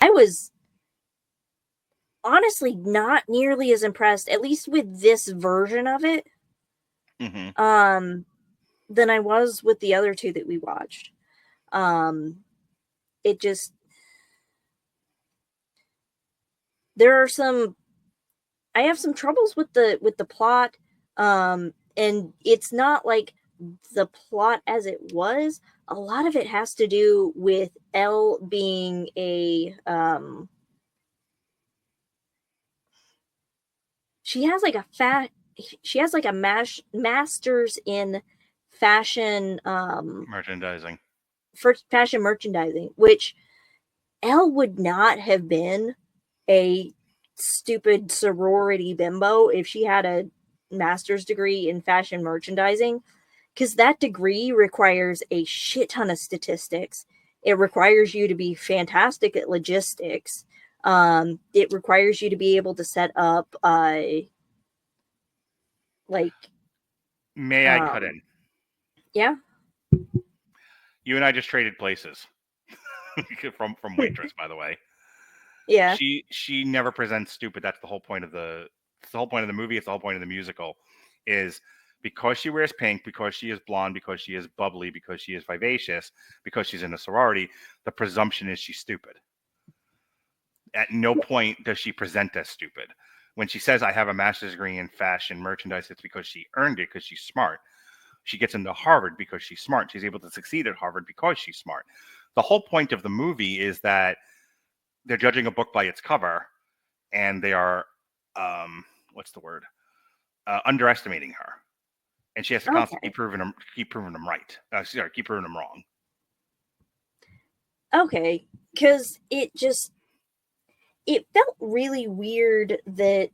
I was honestly not nearly as impressed, at least with this version of it, Mm-hmm. than I was with the other two that we watched. Um, it just there are some I have some troubles with the plot, and it's not like the plot as it was. A lot of it has to do with Elle being she has like a she has like a master's in fashion Merchandising. for fashion merchandising, which Elle would not have been a stupid sorority bimbo if she had a master's degree in fashion merchandising, because that degree requires a shit ton of statistics. It requires you to be fantastic at logistics. It requires you to be able to set up like May I cut in? yeah. You and I just traded places from Waitress, by the way. Yeah. She never presents stupid. That's the whole point of the movie. It's the whole point of the musical, is because she wears pink, because she is blonde, because she is bubbly, because she is vivacious, because she's in a sorority. The presumption is she's stupid. At no point does she present as stupid. When she says, "I have a master's degree in fashion merchandise," it's because she earned it because she's smart. She gets into Harvard because she's smart. She's able to succeed at Harvard because she's smart. The whole point of the movie is that they're judging a book by its cover, and they are, what's the word, underestimating her, and she has to constantly Okay. keep proving them right. Keep proving them wrong. Okay. Because it felt really weird that,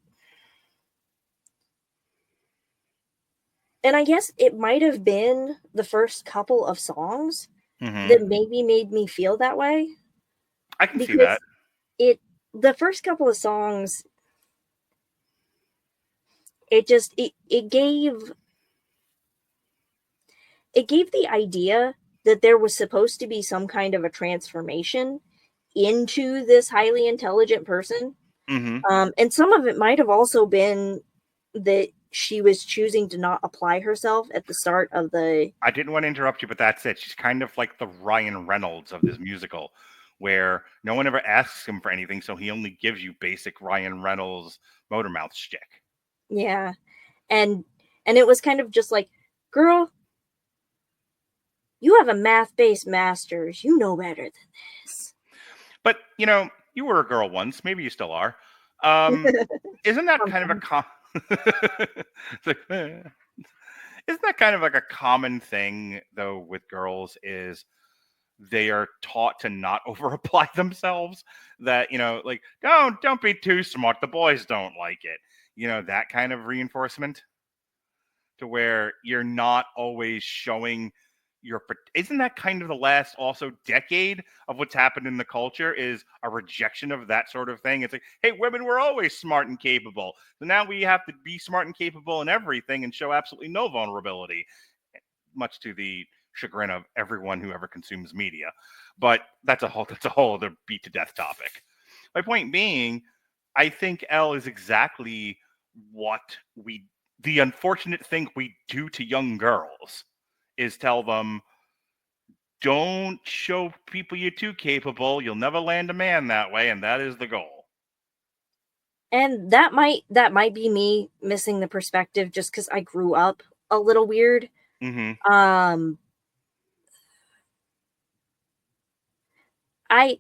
and I guess it might have been the first couple of songs Mm-hmm. that maybe made me feel that way, I can see that. because it the first couple of songs, it gave the idea that there was supposed to be some kind of a transformation into this highly intelligent person. Mm-hmm. And some of it might have also been that she was choosing to not apply herself at the start of the. I didn't want to interrupt you, but that's it. She's kind of like the Ryan Reynolds of this musical, where no one ever asks him for anything, so he only gives you basic Ryan Reynolds motor mouth shtick. Yeah. And it was kind of just like, girl, you have a math-based master's. You know better than this. But you were a girl once. Maybe you still are. Um, isn't that kind of a Sometimes. It's like, isn't that kind of like a common thing though with girls, is they are taught to not over apply themselves, that like, don't be too smart, the boys don't like it, that kind of reinforcement, to where you're not always showing your. Isn't that kind of the last also decade of what's happened in the culture, is a rejection of that sort of thing? It's like, hey, women were always smart and capable, so now we have to be smart and capable in everything and show absolutely no vulnerability, much to the chagrin of everyone who ever consumes media. But that's a whole other beat to death topic. My point being, I think Elle is exactly what we the unfortunate thing we do to young girls, is tell them, don't show people you're too capable. You'll never land a man that way, and that is the goal. And that might be me missing the perspective just because I grew up a little weird. Mm-hmm. Um, I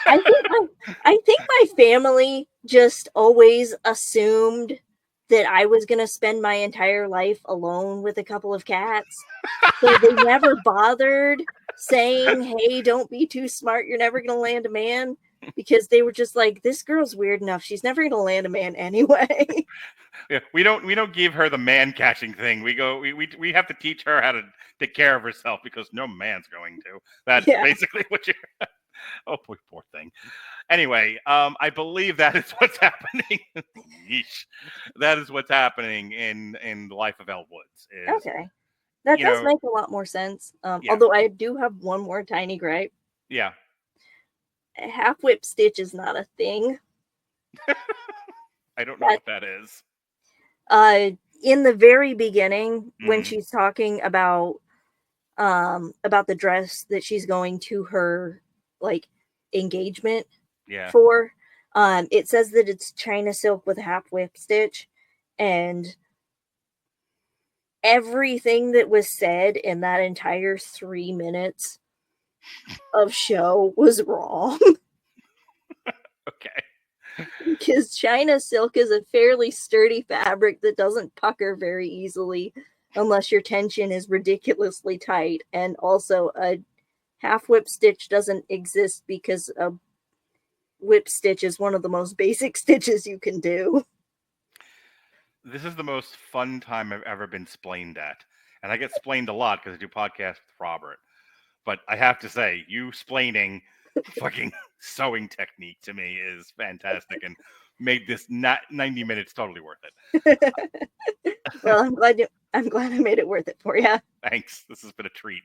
I think my family just always assumed that I was gonna spend my entire life alone with a couple of cats. So they never bothered saying, "Hey, don't be too smart. You're never gonna land a man." Because they were just like, "This girl's weird enough. She's never gonna land a man anyway." Yeah, we don't give her the man catching thing. We have to teach her how to take care of herself, because no man's going to. That's Yeah. basically what you're. Oh, poor thing. Anyway, I believe that is what's happening. Yeesh. That is what's happening in the life of Elle Woods. Is Okay. That you does know, make a lot more sense. yeah, Although I do have one more tiny gripe. yeah. half whip stitch is not a thing. I don't know what that is. In the very beginning, when Mhm. she's talking about the dress that she's going to her like engagement Yeah. for, it says that it's China silk with half whip stitch, and everything that was said in that entire 3 minutes of show was wrong. Okay. Because China silk is a fairly sturdy fabric that doesn't pucker very easily unless your tension is ridiculously tight. And also, a half whip stitch doesn't exist because a whip stitch is one of the most basic stitches you can do. This is the most fun time I've ever been splained at. And I get splained a lot because I do podcasts with Robert. But I have to say, you splaining fucking sewing technique to me is fantastic and made this 90 minutes totally worth it. Well, I'm glad I made it worth it for you. Thanks. This has been a treat.